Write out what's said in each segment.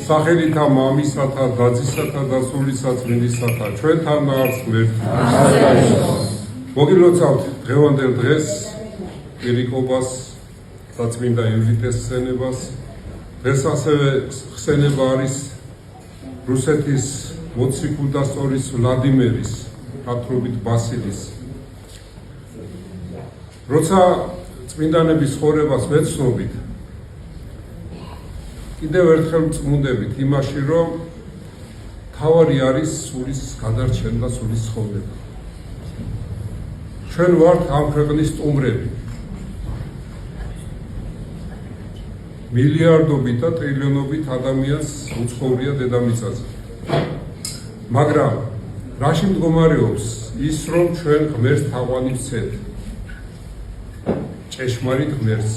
სახელითა მამისათა, დაცისათა და სულისა წმინდისათა, ჩვენთან არის ღმერთი. მოგილოცავთ დღევანდელ დღეს პირიკობას და წმინდა იუზიტეს ხსენებას. დღეს ასევე ხსენება არის რუსეთის მოციქულდასწორის ვლადიმერის, მხატვრობით ბასილის. როცა წმინდანების ცხოვრებას ვეცნობით, კიდევ ერთხელ წმუნდებით იმაში, რომ თავარი არის სულის გადარჩენა და სულის ცხოვრება. ჩვენ ვართ ამ ქვეყნის სტუმრები. მილიარდობით და ტრილიონობით ადამიანს უცხოვრია დედამიწაზე. მაგრამ რაში მდგომარეობს ის, რომ ჩვენ ღმერთს თაყვანი ვცეთ? ჭეშმარიტ ღმერთს.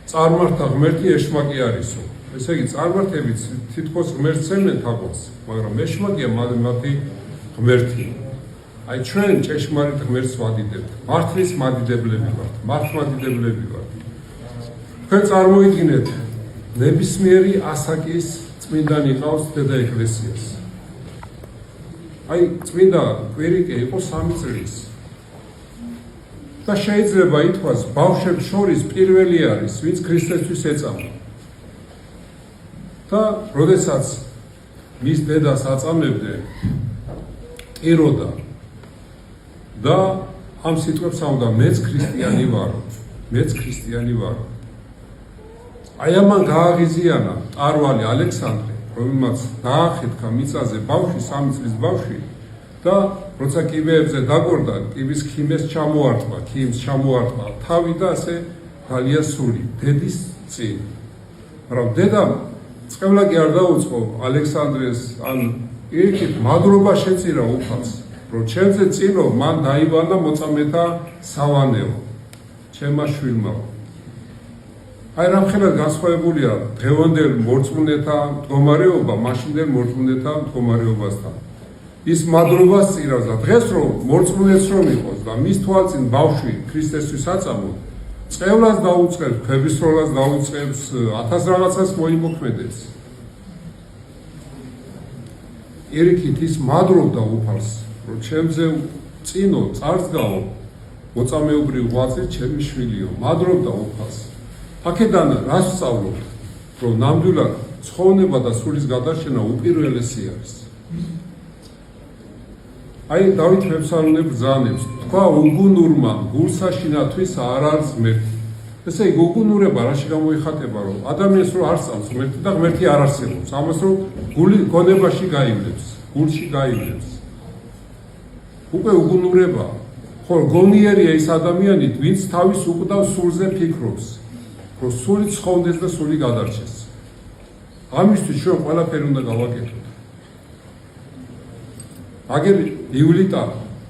წარმართა ღმერთი ეშმაკი არისო. ესე იგი, წარმართებიც თითქოს ღმერთს ემენ თაყვანს, მაგრამ ეშმაკია მათი ღმერთი. აი ჩვენ ჭეშმარიტ ღმერთს ვადიდებთ. მართლის მადიდებლები ვართ, მართლმადიდებლები ვართ. თქვენ წარმოიდგინეთ, ნებისმიერი ასაკის წმინდანი ყავს დედა ეკლესიას. აი წმინდა კვირიკე იყო 3 წლის. და შეიძლება ითქვას, ბავშვებს შორის პირველი არის, ვინც ქრისტესთვის ეწამა. და როდესაც მის დედას აწამებდნენ, ტიროდა და ამ სიტყვებს ამდა, მეც ქრისტიანი ვარო, მეც ქრისტიანი ვარო. აი ამან გააღიზიანა ტარვალი ალექსანდრე, რომელმაც დაახეთქა მიწაზე ბავშვი, 3 წლის ბავშვი და როცა კიბეებზე დაგორდა, კიბის ქიმეს ჩამოარტყა, ქიმს ჩამოარტყა თავი და ასე გალია სული დედის წინ. მაგრამ დედამ წყევლა კი არ დაუწყო ალექსანდრეს, ან იქით მადრობა შეწირა უფალს, რომ ჩემზე წინო მან დაიბანა მოწამეთა სავანეო, ჩემმა შვილმაო. აი რამხელა განსხვავებულია დღევანდელ მორწმუნეთა მდგომარეობა მაშინდელ მორწმუნეთა მდგომარეობასთან. ის მადრობას წირავს და დღეს რომ მორწმუნეც რომ იყოს და მის თვალწინ ბავშვი ქრისტესთვის აწამოს, წყევლას დაუწყებს, ქვებისროლას დაუწყებს, 1000 რაღაცას მოიმოქმედებს. ერიქით ის მადრობდა უფალს, რომ ჩემზე წინო წარსგაო, მოწამეობრივ ღვაწლით ჩემი შვილიო, მადრობდა უფალს. აქედან რას ვსწავლობთ, რომ ნამდვილად ცხოვრება და სულის გადარჩენა უპირველესი არის. აი დავით მეფსალმუნე ბრძანებს, თქვა უგუნურმა გულსაშინათვის არ არის ღმერთი. ესე იგი უგუნურება რაში გამოიხატება, რომ ადამიანს რო არ სწავს ღმერთი და ღმერთი არ არსებობს, ამას რომ გული გონებაში გაივლებს, გულში გაივლებს. უკვე უგუნურება, ხო გონიერია ის ადამიანი, ვინც თავის უკვდავ სულზე ფიქრობს, რომ სული ცხოვრდეს და სული გადარჩეს. ამისთვის ჩვენ ყველაფერი უნდა გავაკეთოთ. აგერ ივლიტა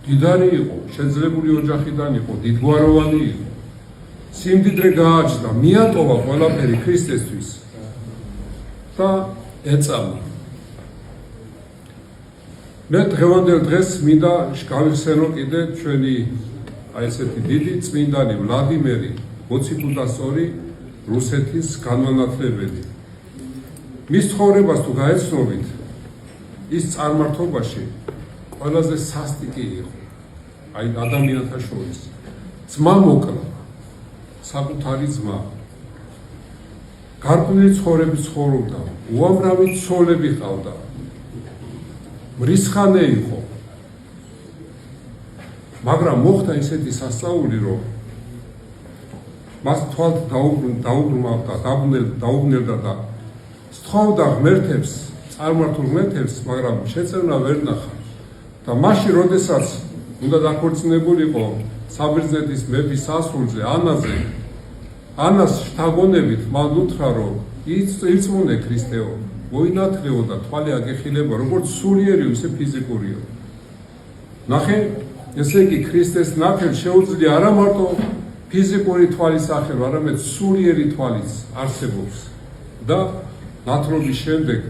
დიდარი იყო, შეძლებული ოჯახიდან იყო, დიდგვაროვანი იყო. სიმდიდრე გააჩნდა, მიატოვა ყველაფერი ქრისტესთვის და ეწამა. მე დღევანდელ დღეს მინდა გავიხსენო კიდე ჩვენი აი ესეთი დიდი წმინდანი ვლადიმერი, მოციქულდასწორი რუსეთის განმანათლებელი. მის ცხოვრებას თუ გაეცნობით, ის წარმართობაში ყველაზე სასტიკი იყო, აი ადამიანთა შორის. ძმა მოკლა, საკუთარი ძმა. გარკვეული ცხოვრების ცხოვრობდა, უამრავი ცოლები ჰყავდა. მრისხანე იყო. მაგრამ მოხდა ისეთი სასწაული, რომ მას თვალთ დაუბრმავდა, დაუბნელდა და სთხოვდა ღმერთებს, წარმართულ ღმერთებს, მაგრამ შეწევნა ვერ ნახა. და მაშინ, როდესაც უნდა დაქორწინებულიყო საბერძნეთის მეფის სასულზე, ანაზე, ანას შთაგონებით მან უთხრა, რომ ირწმუნე ქრისტეო, მოინათლეო და თვალი აგეხილება, როგორც სულიერი, ისე ფიზიკურიო. ნახე, ესე იგი ქრისტეს ნათელი შეუძლია არა მარტო ფიზიკური თვალის ახალ, არამედ სულიერი თვალიც არსებობს. და ნათლობის შემდეგ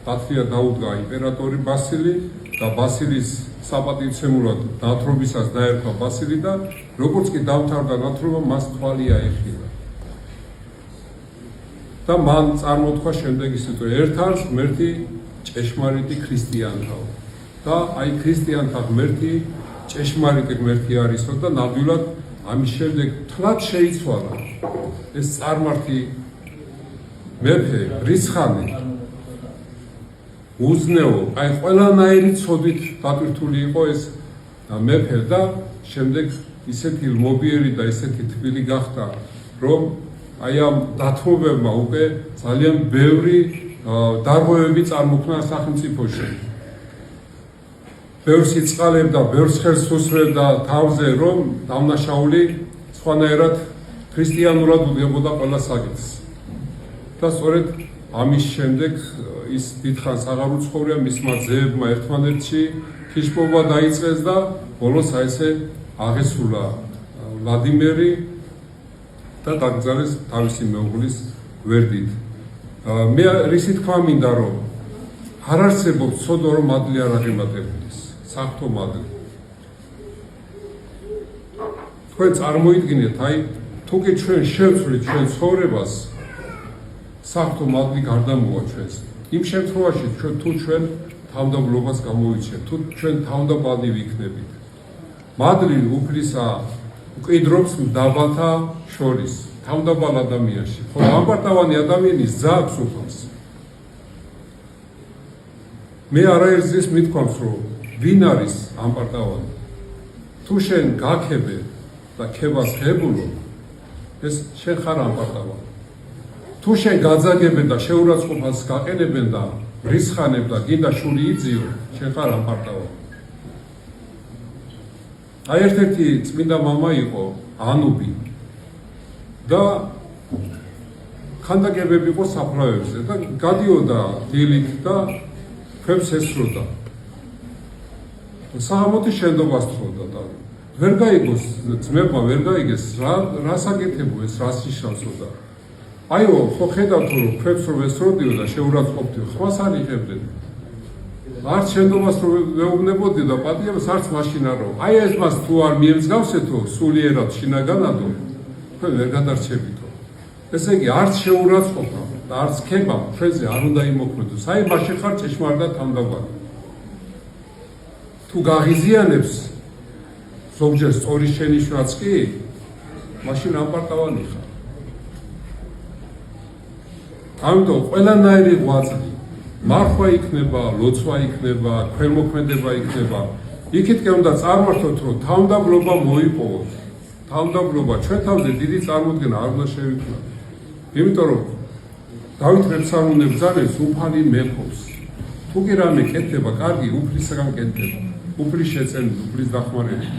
დათლია დაუდგა იმპერატორი ბასილი და ბასილის საპატივცემულოდ ნათლობისას დაერქვა ბასილი და როგორც კი დამთავრდა ნათლობა, მას თვალი აიხილა. და მან წარმოთქვა შემდეგი სიტყვა: ერთ არის ღმერთი ჭეშმარიტი ქრისტიანთაო. და აი ქრისტიანთა ღმერთი ჭეშმარიტი ღმერთი არისო და ნამდვილად ამის შემდეგ თლად შეიცვალა ეს წარმართი მეფე რიცხანი უზნეო, აი ყველანაირი ცოდვით დატვირთული იყო ეს მეფე და შემდეგ ისეთი ლმობიერი და ისეთი თბილი გახდა, რომ აი ამ დათმობებმა უკვე ძალიან ბევრი დარღვევები წარმოქმნა სახელმწიფოში. ბევრს იწყალებდა, ბევრს ხელს უსვევდა თავზე, რომ დამნაშაული სხვანაირად ქრისტიანულად უდგებოდა ყველა საკითხს. და სწორედ ამის შემდეგ ის დიდხანს აღარ უცხოვრია, მისმა ძეებმა ერთმანეთში ქიშპობა დაიწყეს და ბოლოს აი ესე აღესრულა ვლადიმერი და დაკრძალეს თავისი მეუღლის გვერდით. მე რისი თქვა მინდა, რომ არ არსებობს ცოდვა, რომ მადლი არ აღემატებოდეს, საღვთო მადლი. თქვენ წარმოიდგინეთ, აი თუ კი ჩვენ შევცვლით ჩვენ ცხოვრებას, საღვთო მადლი გარდამოვა ჩვენს. იმ შემთხვევაში თუ ჩვენ თავმდაბლობას გამოვიჩენთ, თუ ჩვენ თავმდაბალი ვიქნებით. მადლი უფლისა უკიდრობს მდაბალთა შორის, თავმდაბალ ადამიანში. ხოლო ამბარტავანი ადამიანის ძაaks უფალს. მე არაერთგზის მithქვამს, რომ ვინ არის ამბარტავანი? თუ შენ გაქებე და ქებას ღებულობ, ეს შენ ხარ ამბარტავანი. თუ შენ გაძაგებენ და შეურაცხყოფას გაყენებენ და რისხანებ და გინდა შური იძიო, შენ ხარ ამბარტავანი. აი ერთ-ერთი წმინდა მამა იყო ანუბი და ხანდაკებები იყო საფლავებზე და გადიოდა დილით და ქვებს ესროდა. საღამოთი შენდობას თხოვდა და ვერ გაიგოს, ძმებმა ვერ გაიგეს რა საკეთებო ეს, რას ნიშნავსო და აიო, ხო ხედავთ, რომ ქვებს რომ ესროდიო და შეურაცხყოფდიო, ხმას არ იღებდნენ. არც შენდობას რომ ვეუბნებოდი და პატიებას არც მაშინ არ რომ. აი ეს მას თუ არ მიემსგავსეთო, სულიერად შინაგანადო, თქვენ ვერ გადარჩებითო. ესე იგი, არც შეურაცხყოფა და არც ქება ჩვენზე არ უნდა იმოქმედოს. აი მაშინ ხარ ჭეშმარიტად თავმდაბალი. თუ გაღიზიანებს ზოგჯერ სწორი შენიშვნაც კი, მაშინ ამპარტავანი ხარ. ამიტომ ყველანაირი ღვაწლი, მარხვა იქნება, ლოცვა იქნება, ქველმოქმედება იქნება, იქითკენ უნდა წარმართოთ, რომ თავმდაბლობა მოიპოვოთ. თავმდაბლობა ჩვენ თავზე დიდი წარმოდგენა არ უნდა შევიქმნათ. იმიტომ რომ დავით მეფსალმუნე ბრძანებს უფალი მეფობს. თუ კი რამე კეთდება, კარგი უფლისაგან კეთდება. უფლის შეწენით, უფლის დახმარებით.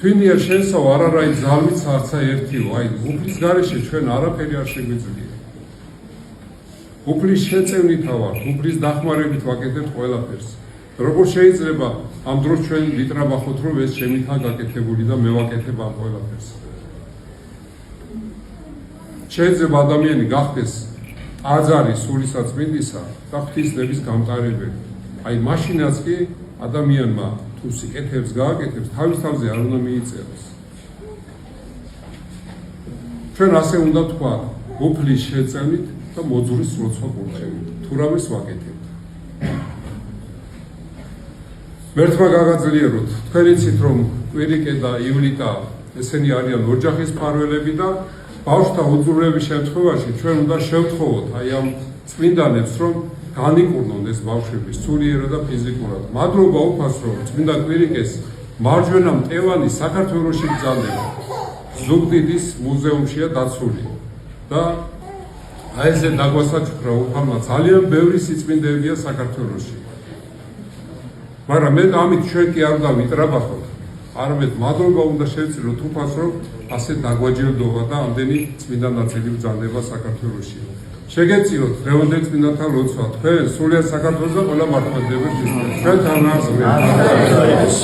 თვინიერ შენსაო არარაი ზალმით არცა ერთიო, აი უფლის გარეშე ჩვენ არაფერი არ შეგვიძლია. უფლის შეწევნითა ვარ, უფლის დახმარებით ვაკეთებთ ყველაფერს. როგორ შეიძლება ამ დროს ჩვენ ვიტრაბახოთ, რომ ეს შემითა გაკეთებული და მე ვაკეთებ ამ ყველაფერს. შეიძლება ადამიანი გახდეს აზარი სულისაწმინდისა და ღვთისნების გამტარებელი. აი მაშინაც კი ადამიანმა თუ სიკეთებს გააკეთებს, თავის თავზე არ უნდა მიიწეროს. ჩვენ ასე უნდა თქვა, უფლის შეწევნით და მოძღვრის ლოცვა კურთხევით. თუ რამეს ვაკეთებთ. მერთმა გაგაძლიეროთ, თქვენ იცით, რომ კვირიკე და ივლიტა ესენი არიან ოჯახის მფარველები და ბავშვთა უძულების შემთხვევაში ჩვენ უნდა შევთხოვოთ აი ამ წმინდანებს, რომ განიკურნონ ეს ბავშვები სულიერად და ფიზიკურად. მადლობა უფალს, რომ წმინდა კვირიკეს მარჯვენა მტევანი საქართველოში ბრძანდება. ზუგდიდის მუზეუმშია დაცული და აი ესე დაგვასაჩუქრა უფალმა ძალიან ბევრი სიწმინდებია საქართველოში. მაგრამ მე ამით ჩვენ კი არ უნდა ვიტრაბახოთ. არამედ მადლობა უნდა შევწიოთ უფალს, რომ ასე დაგვაჯილდოვა და ამდენი წმინდა ნაწილი ბრძანდება საქართველოში. შეგეწიოთ დღევანდელ წმინდანთა ლოცვა, თქვენ სულიერ საქართველოს და ყველა მართლმადიდებელ ქრისტიანს. ჩვენთან არსებობს.